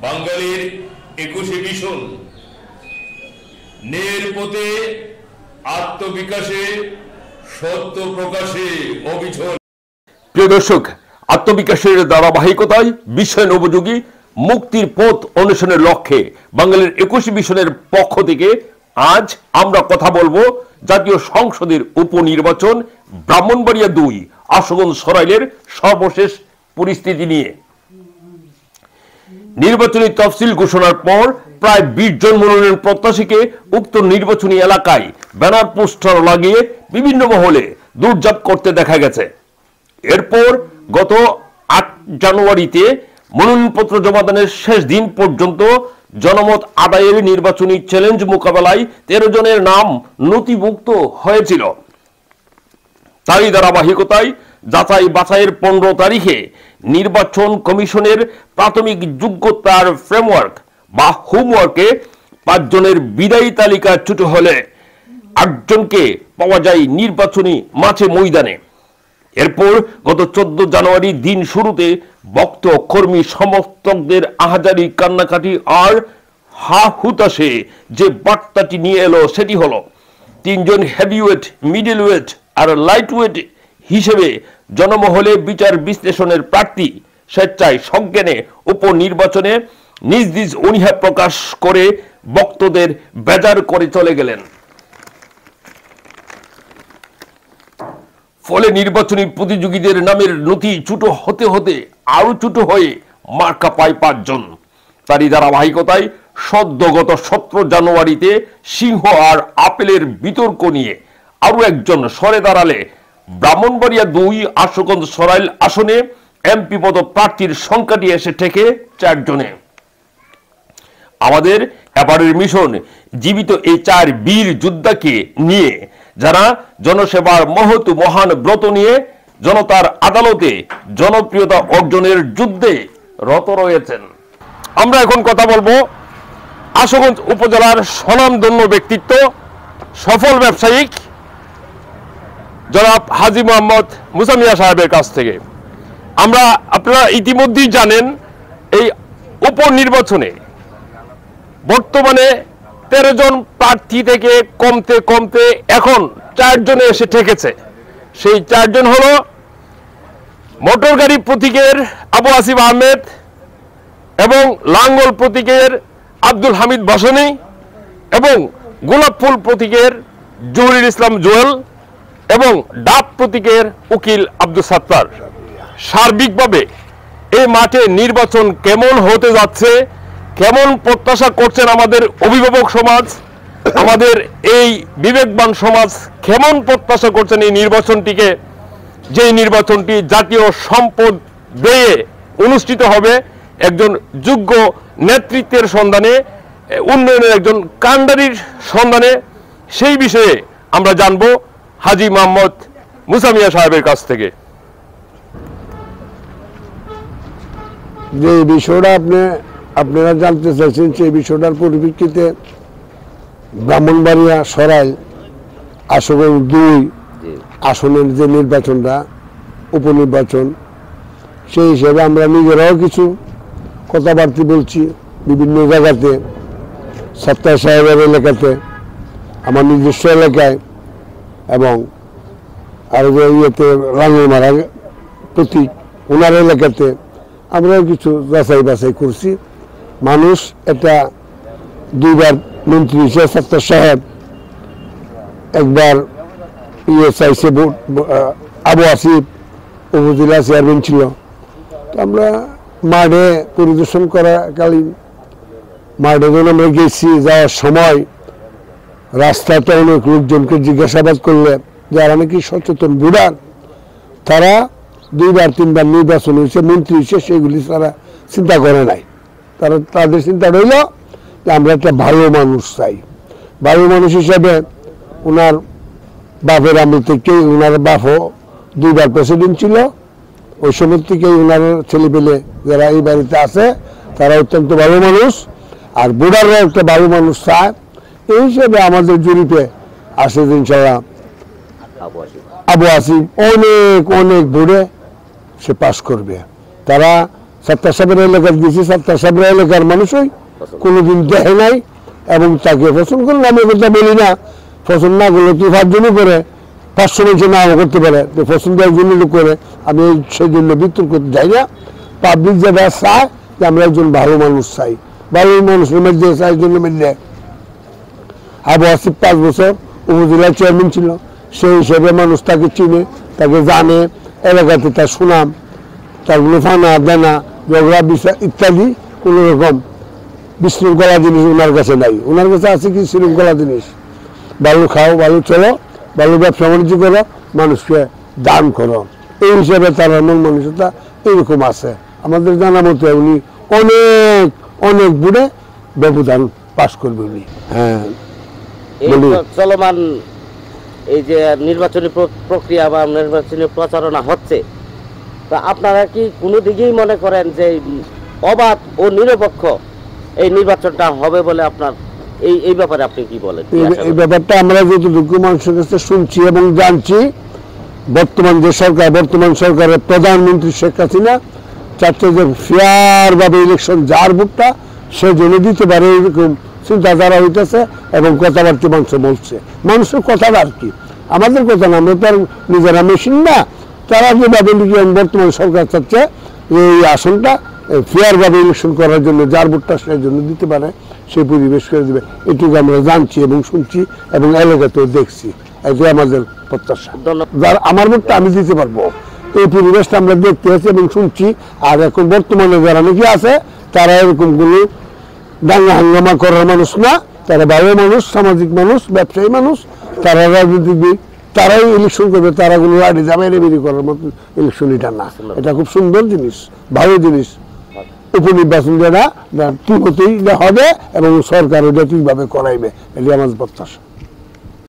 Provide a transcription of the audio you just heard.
বাঙালির 21 মিশন ন্যায়ের পথে আত্মবিকাশে সত্য প্রকাশে অবিচল। প্রিয় দর্শক, আত্মবিকাশের ধারাবাহিকতায় বিশ্বায়নোপযোগী মুক্তির পথ অন্বেষণের লক্ষ্যে বাঙালির 21 মিশনের পক্ষ থেকে আজ আমরা কথা বলবো জাতীয় সংসদের উপনির্বাচন ব্রাহ্মণবাড়িয়া 2 আশুগঞ্জ সরাইলের সর্বশেষ পরিস্থিতি নিয়ে। নির্বাচনী তফসিল ঘোষণার পর প্রায় 20 জন মনোনয়ন প্রত্যাশীকে উক্ত নির্বাচনী এলাকায় ব্যানার পোস্টার লাগিয়ে বিভিন্ন মহলে দৌড়ঝাঁপ করতে দেখা গেছে। এরপর গত 8 জানুয়ারিতে মনোনয়নপত্র জমাদানের শেষ দিন পর্যন্ত জনমত আদায়ের নির্বাচনী চ্যালেঞ্জ মোকাবেলায় 13 জনের নাম নথিভুক্ত হয়েছিল। তারই ধারাবাহিকতায় যাচাই বাছাইয়ের 15 তারিখে নির্বাচন কমিশনের প্রাথমিক যোগ্যতার ফ্রেমওয়ার্ক বা হোমওয়ার্কে 5 জনের বিদায়ী তালিকা ছুটে হলে 8 জনকে পাওয়া যায় নির্বাচনী মাঠে ময়দানে। এরপর গত 14 জানুয়ারি দিন শুরুতে ভক্ত কর্মী সমর্থকদের আহাজারি কান্নাকাটি আর হা হুতাশে যে বার্তাটি নিয়ে এলো সেটি হলো 3 জন হেভিওয়েট, মিডল ওয়েট আর লাইট ওয়েট হিসেবে জনমহলে বিচার বিশ্লেষণের প্রার্থী স্বেচ্ছায় সজ্ঞানে উপনির্বাচনে নিজ নিজ অনীহা প্রকাশ করে ভক্তদের বেজার করে চলে গেলেন। ফলে নির্বাচনী প্রতিযোগীদের নামের নথি ছোট হতে হতে আরো ছোট হয়ে মার্কা পায় 5 জন। তারই ধারাবাহিকতায় সদ্যগত 17 জানুয়ারিতে সিংহ আর আপেলের বিতর্ক নিয়ে আরো একজন সরে দাঁড়ালে ব্রাহ্মণবাড়িয়া 2 আশুগঞ্জ সরাইল আসনে এমপি পদ প্রার্থীর সংখ্যাটি এসে ঠেকে 4 জনে। আমাদের এবারের মিশন জীবিত এই 4 বীর যোদ্ধাকে নিয়ে, যারা জনসেবার মহৎ মহান ব্রত নিয়ে জনতার আদালতে জনপ্রিয়তা অর্জনের যুদ্ধে রত রয়েছেন। আমরা এখন কথা বলবো আশুগঞ্জ উপজেলার স্বনামধন্য ব্যক্তিত্ব, সফল ব্যবসায়িক জনাব হাজী মোহাম্মদ মুসা মিয়া সাহেবের কাছ থেকে। আপনারা ইতিমধ্যেই জানেন এই উপনির্বাচনে বর্তমানে 13 জন প্রার্থী থেকে কমতে কমতে এখন 4 জনে এসে ঠেকেছে। সেই 4 জন হলো মোটর গাড়ি প্রতীকের আবু আসিফ আহমেদ এবং লাঙ্গল প্রতীকের আব্দুল হামিদ ভাসানী এবং গোলাপ ফুল প্রতীকের জহুরুল ইসলাম জুয়েল এবং ডাব প্রতীকের উকিল আব্দুল সাত্তার। সার্বিকভাবে এই মাঠে নির্বাচন কেমন হতে যাচ্ছে, কেমন প্রত্যাশা করছেন আমাদের অভিভাবক সমাজ, আমাদের এই বিবেকবান সমাজ কেমন প্রত্যাশা করছেন এই নির্বাচনটিকে, যে নির্বাচনটি জাতীয় সম্পদ ব্যয়ে অনুষ্ঠিত হবে, একজন যোগ্য নেতৃত্বের সন্ধানে, উন্নয়নের একজন কাণ্ডারির সন্ধানে, সেই বিষয়ে আমরা জানব হাজী মোহাম্মদ মুসা মিয়া সাহেবের কাছ থেকে। যে বিষয়টা আপনারা জানতে চাইছেন, সেই বিষয়টার পরিপ্রেক্ষিতে ব্রাহ্মণবাড়িয়া সরাইল আশুগঞ্জ 2 আসনের যে নির্বাচনটা উপনির্বাচন, সেই হিসেবে আমরা নিজেরাও কিছু কথাবার্তা বলছি বিভিন্ন জায়গাতে, সত্তার সাহেবের এলাকাতে, আমার নিজস্ব এলাকায় এবং আর যে ইয়েতে রাঙ্গুমারা প্রতীক ওনার এলাকাতে আমরাও কিছু যাচাই বাছাই করছি। মানুষ এটা 2বার মন্ত্রী হিসেবে সত্তার সাহেব, একবার চাইছে ভোট, আবু আসিফ উপজেলা চেয়ারম্যান ছিল। তো আমরা মাঠে পরিদর্শন করাকালীন মাঠে যখন আমরা গেছি, যাওয়ার সময় রাস্তাতে অনেক লোকজনকে জিজ্ঞাসাবাদ করলে যারা নাকি সচেতন ভোটার, তারা 2বার 3বার নির্বাচন হয়েছে, মন্ত্রী হয়েছে, সেগুলি তারা চিন্তা করে নাই। তাদের চিন্তা রইল যে আমরা একটা ভালো মানুষ চাই। ভালো মানুষ হিসাবে ওনার বাপের আমল থেকে, ওনার বাপও 2বার প্রেসিডেন্ট ছিল, ওই সময় থেকেই ওনার ছেলেপেলে যারা এই বাড়িতে আছে তারা অত্যন্ত ভালো মানুষ, আর ভোটাররা একটা ভালো মানুষ চায়। এই হিসেবে আমাদের জরিপে আসে ইনশাআল্লাহ আবু আসিফ অনেক ভোটে সে পাশ করবে। তারা সত্তার সাহেবের এলাকার গেছি, সত্তার সাহেবের এলাকার মানুষই কোনোদিন দেখে নাই এবং তাকে পছন্দ করলে আমি কথা বলি না, পছন্দ না করলে তুই 5 জনও করে 500 মানুষ নাও করতে পারে, তো পছন্দ একজন লোক করে, আমি সেই জন্য বিতর্ক করতে যাই না। পাবলিক যেটা চায় যে আমরা একজন ভালো মানুষ চাই, ভালো মানুষের মধ্যে চাই জন্য মিললে আবু আসিফ 5 বছর উপজেলার চেয়ারম্যান ছিল, সেই হিসেবে মানুষ তাকে চিনে, তাকে জানে, এলাকাতে তার সুনাম, তার ফানা দানা ঝগড়া বিচার ইত্যাদি কোনো রকম বিশৃঙ্খলা জিনিস ওনার কাছে নাই। ওনার কাছে আছে কি শৃঙ্খলা জিনিস, ভালো খাও, ভালো চলো, ভালো ব্যবসা বাণিজ্য করো, মানুষকে দান করো, এই হিসেবে তার মন মানসিকতা এরকম আছে। আমাদের জানা মতো উনি অনেক অনেক দূরে ব্যবধান পাশ করবে উনি। হ্যাঁ, চলমান এই যে নির্বাচনী প্রক্রিয়া বা নির্বাচনী প্রচারণা হচ্ছে, তা আপনারা কি কোনো দিকেই মনে করেন যে অবাধ ও নিরপেক্ষ এই নির্বাচনটা হবে বলে আপনার এই ব্যাপারে আপনি কি বলেন? এই ব্যাপারটা আমরা যতটুকু মানুষের কাছে শুনছি এবং জানছি, বর্তমান যে সরকার, বর্তমান সরকারের প্রধানমন্ত্রী শেখ হাসিনা চাচ্ছে যে ফেয়ার ভাবে ইলেকশন যার ভোটটা সে জন্য দিতে পারে, এরকম চিন্তাধারা হইতেছে এবং কথাবার্তা মানুষ বলছে। মানুষের কথাটা আর কি, আমাদের কথা না, আমরা তো আর নিজেরা মেশিন না। তারা যেভাবে বর্তমান সরকার চাচ্ছে এই আসনটা ফেয়ার ভাবে ইলেকশন করার জন্য যার ভোটটা সেই জন্য দিতে পারে, সেই পরিবেশ করে দেবে, এটুকু আমরা জানছি এবং শুনছি এবং এলাকাতেও দেখছি। এটাই আমাদের প্রত্যাশা, যার আমার ভোটটা আমি দিতে পারবো, এই পরিবেশটা আমরা দেখতে আছি এবং শুনছি। আর এখন বর্তমানে যারা নাকি আছে তারা এরকম কোনো দাঙ্গা হাঙ্গামা করার মানুষ না, তারা ভালো মানুষ, সামাজিক মানুষ, ব্যবসায়ী মানুষ, তারা রাজনীতিবিদ, তারাই ইলেকশন করবে, তারা কোনো রাডি জামাইরে বেরি করার মতো ইলেকশন এটা না। এটা খুব সুন্দর জিনিস, ভালো জিনিস। উপনির্বাচন যেটা ঠিক হতেই হবে এবং সরকার এটা ঠিকভাবে করাইবে, এটি আমাদের প্রত্যাশা।